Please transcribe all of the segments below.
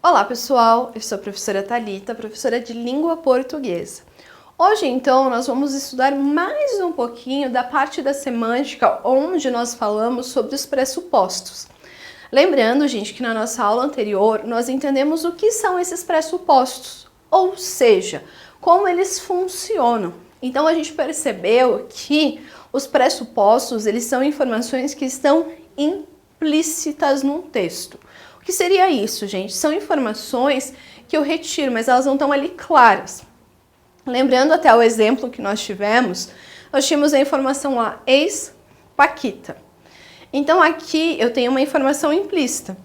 Olá pessoal, eu sou a professora Thalita, professora de língua portuguesa. Hoje então nós vamos estudar mais um pouquinho da parte da semântica onde nós falamos sobre os pressupostos. Lembrando, gente, que na nossa aula anterior nós entendemos o que são esses pressupostos, ou seja, como eles funcionam. Então a gente percebeu que os pressupostos, eles são informações que estão implícitas num texto. O que seria isso, gente? São informações que eu retiro, mas elas não estão ali claras. Lembrando até o exemplo que nós tínhamos a informação lá, ex-Paquita. Então aqui eu tenho uma informação implícita,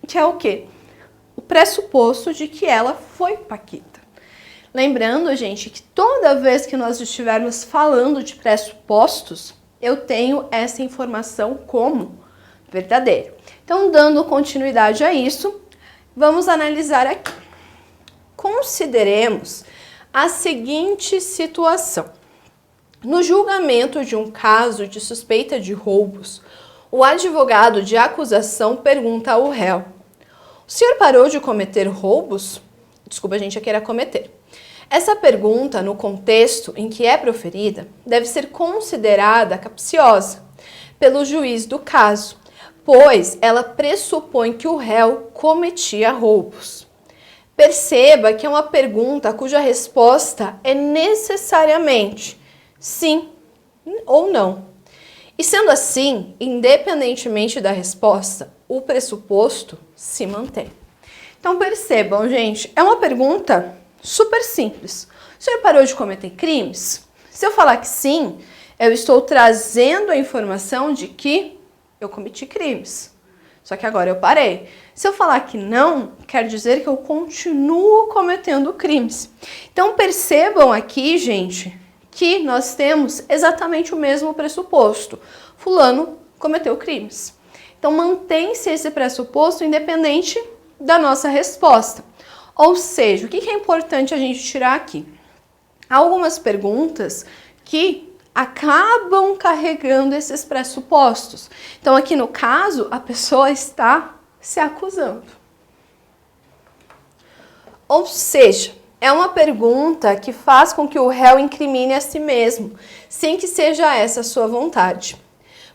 que é o quê? O pressuposto de que ela foi Paquita. Lembrando, gente, que toda vez que nós estivermos falando de pressupostos, eu tenho essa informação como verdadeiro. Então, dando continuidade a isso, vamos analisar aqui. Consideremos a seguinte situação. No julgamento de um caso de suspeita de roubos, o advogado de acusação pergunta ao réu: o senhor parou de cometer roubos? Desculpa, gente, aqui era cometer. Essa pergunta, no contexto em que é proferida, deve ser considerada capciosa pelo juiz do caso, pois ela pressupõe que o réu cometia roubos. Perceba que é uma pergunta cuja resposta é necessariamente sim ou não. E sendo assim, independentemente da resposta, o pressuposto se mantém. Então percebam, gente, é uma pergunta super simples. O senhor parou de cometer crimes? Se eu falar que sim, eu estou trazendo a informação de que eu cometi crimes. Só que agora eu parei. Se eu falar que não, quer dizer que eu continuo cometendo crimes. Então percebam aqui, gente, que nós temos exatamente o mesmo pressuposto. Fulano cometeu crimes. Então mantém-se esse pressuposto independente da nossa resposta. Ou seja, o que é importante a gente tirar aqui? Há algumas perguntas que acabam carregando esses pressupostos. Então, aqui no caso, a pessoa está se acusando. Ou seja, é uma pergunta que faz com que o réu incrimine a si mesmo, sem que seja essa a sua vontade.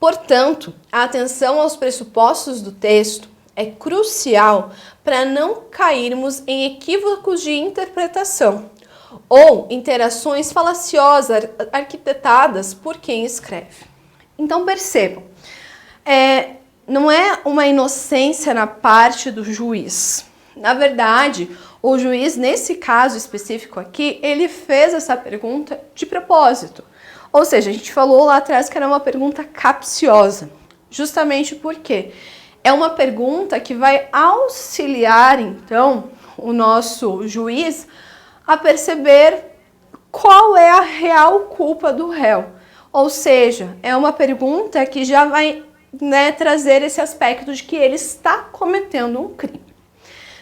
Portanto, a atenção aos pressupostos do texto é crucial para não cairmos em equívocos de interpretação ou interações falaciosas arquitetadas por quem escreve. Então percebam, não é uma inocência na parte do juiz. Na verdade, o juiz, nesse caso específico aqui, ele fez essa pergunta de propósito. Ou seja, a gente falou lá atrás que era uma pergunta capciosa, justamente porque é uma pergunta que vai auxiliar, então, o nosso juiz a perceber qual é a real culpa do réu. Ou seja, é uma pergunta que já vai, trazer esse aspecto de que ele está cometendo um crime.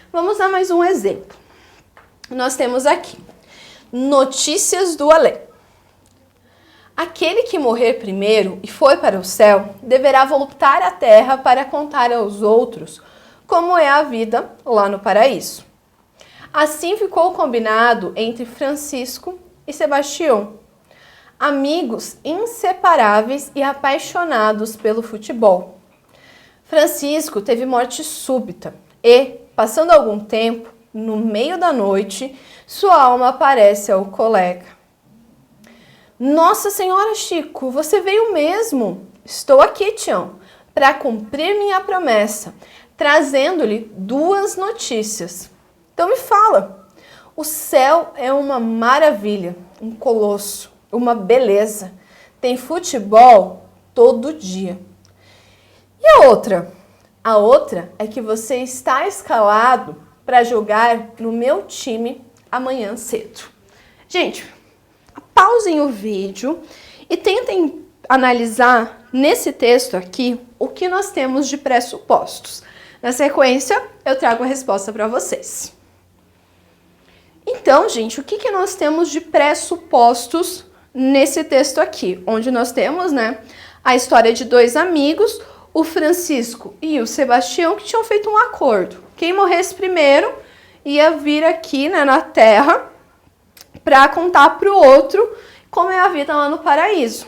Vamos dar mais um exemplo. Nós temos aqui, notícias do além. Aquele que morrer primeiro e foi para o céu, deverá voltar à terra para contar aos outros como é a vida lá no paraíso. Assim ficou combinado entre Francisco e Sebastião, amigos inseparáveis e apaixonados pelo futebol. Francisco teve morte súbita e, passando algum tempo, no meio da noite, sua alma aparece ao colega. Nossa Senhora, Chico, você veio mesmo? Estou aqui, Tião, para cumprir minha promessa, trazendo-lhe duas notícias. Então me fala, o céu é uma maravilha, um colosso, uma beleza. Tem futebol todo dia. E a outra? A outra é que você está escalado para jogar no meu time amanhã cedo. Gente, pausem o vídeo e tentem analisar nesse texto aqui o que nós temos de pressupostos. Na sequência, eu trago a resposta para vocês. Então, gente, o que nós temos de pressupostos nesse texto aqui? Onde nós temos, a história de dois amigos, o Francisco e o Sebastião, que tinham feito um acordo. Quem morresse primeiro ia vir aqui, né, na Terra para contar para o outro como é a vida lá no paraíso.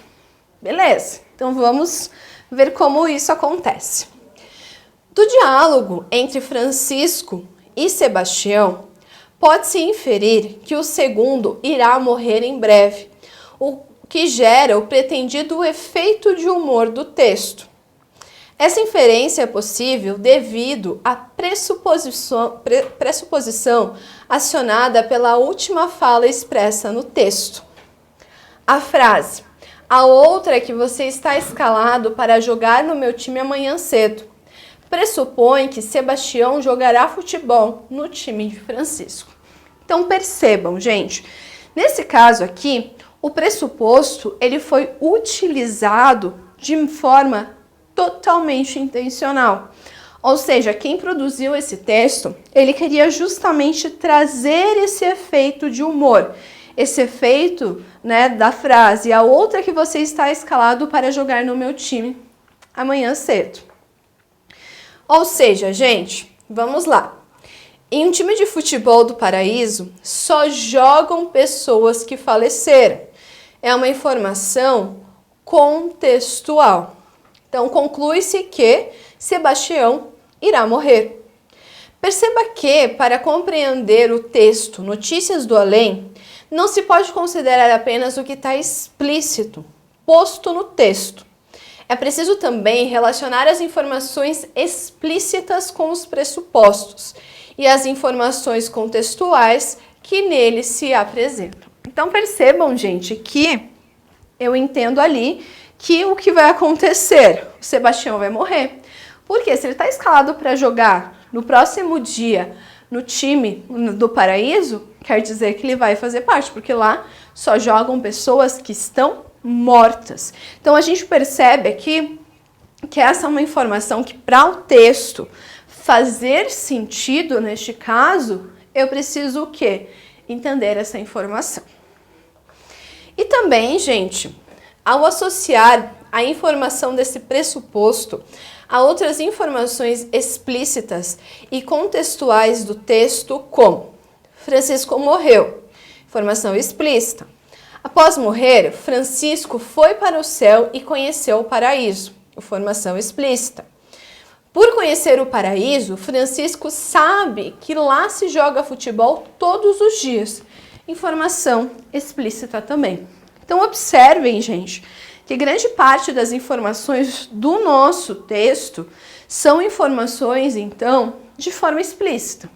Beleza, então vamos ver como isso acontece. Do diálogo entre Francisco e Sebastião, pode-se inferir que o segundo irá morrer em breve, o que gera o pretendido efeito de humor do texto. Essa inferência é possível devido à pressuposição acionada pela última fala expressa no texto. A frase, a outra é que você está escalado para jogar no meu time amanhã cedo, pressupõe que Sebastião jogará futebol no time de Francisco. Então percebam, gente, nesse caso aqui, o pressuposto ele foi utilizado de forma totalmente intencional. Ou seja, quem produziu esse texto, ele queria justamente trazer esse efeito de humor, esse efeito, né, da frase, a outra que você está escalado para jogar no meu time amanhã cedo. Ou seja, gente, vamos lá. Em um time de futebol do paraíso, só jogam pessoas que faleceram. É uma informação contextual. Então, conclui-se que Sebastião irá morrer. Perceba que, para compreender o texto Notícias do Além, não se pode considerar apenas o que está explícito, posto no texto. É preciso também relacionar as informações explícitas com os pressupostos e as informações contextuais que nele se apresentam. Então percebam, gente, que eu entendo ali que o que vai acontecer? O Sebastião vai morrer. Porque se ele está escalado para jogar no próximo dia no time do paraíso, quer dizer que ele vai fazer parte, porque lá só jogam pessoas que estão mortas. Então a gente percebe aqui que essa é uma informação que para o texto fazer sentido neste caso, eu preciso o quê? Entender essa informação. E também, gente, ao associar a informação desse pressuposto a outras informações explícitas e contextuais do texto, como Francisco morreu, informação explícita. Após morrer, Francisco foi para o céu e conheceu o paraíso, informação explícita. Por conhecer o paraíso, Francisco sabe que lá se joga futebol todos os dias, informação explícita também. Então observem, gente, que grande parte das informações do nosso texto são informações, então, de forma explícita.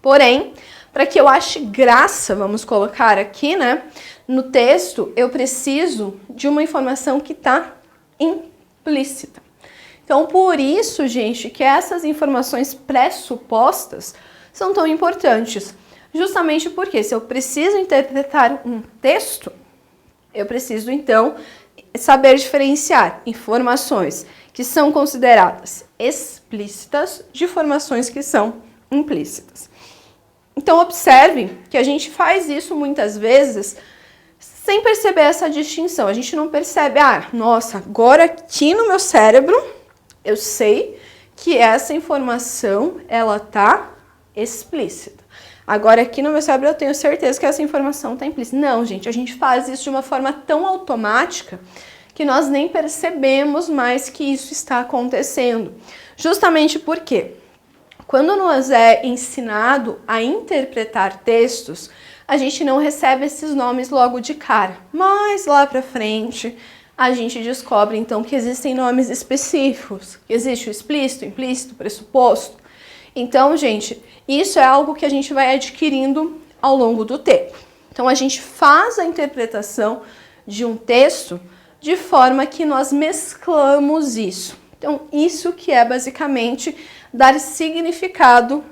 Porém, para que eu ache graça, vamos colocar aqui, né, no texto, eu preciso de uma informação que está implícita. Então, por isso, gente, que essas informações pressupostas são tão importantes. Justamente porque se eu preciso interpretar um texto, eu preciso, então, saber diferenciar informações que são consideradas explícitas de informações que são implícitas. Então, observe que a gente faz isso muitas vezes sem perceber essa distinção. A gente não percebe, nossa, agora aqui no meu cérebro eu sei que essa informação ela tá explícita. Agora aqui no meu cérebro eu tenho certeza que essa informação está implícita. Não, gente, a gente faz isso de uma forma tão automática que nós nem percebemos mais que isso está acontecendo. Justamente porque quando nos é ensinado a interpretar textos, a gente não recebe esses nomes logo de cara. Mas lá para frente a gente descobre então que existem nomes específicos, que existe o explícito, implícito, pressuposto. Então, gente, isso é algo que a gente vai adquirindo ao longo do tempo. Então, a gente faz a interpretação de um texto de forma que nós mesclamos isso. Então, isso que é basicamente dar significado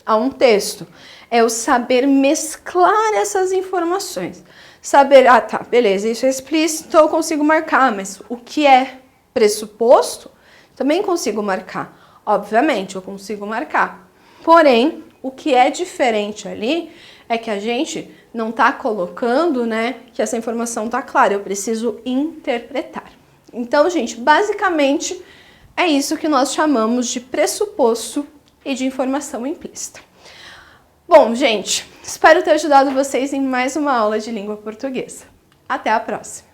a um texto. É o saber mesclar essas informações. Saber, tá, beleza, isso é explícito, eu consigo marcar, mas o que é pressuposto, também consigo marcar. Obviamente, eu consigo marcar. Porém, o que é diferente ali é que a gente não está colocando, né, que essa informação está clara. Eu preciso interpretar. Então, gente, basicamente é isso que nós chamamos de pressuposto e de informação implícita. Bom, gente, espero ter ajudado vocês em mais uma aula de língua portuguesa. Até a próxima!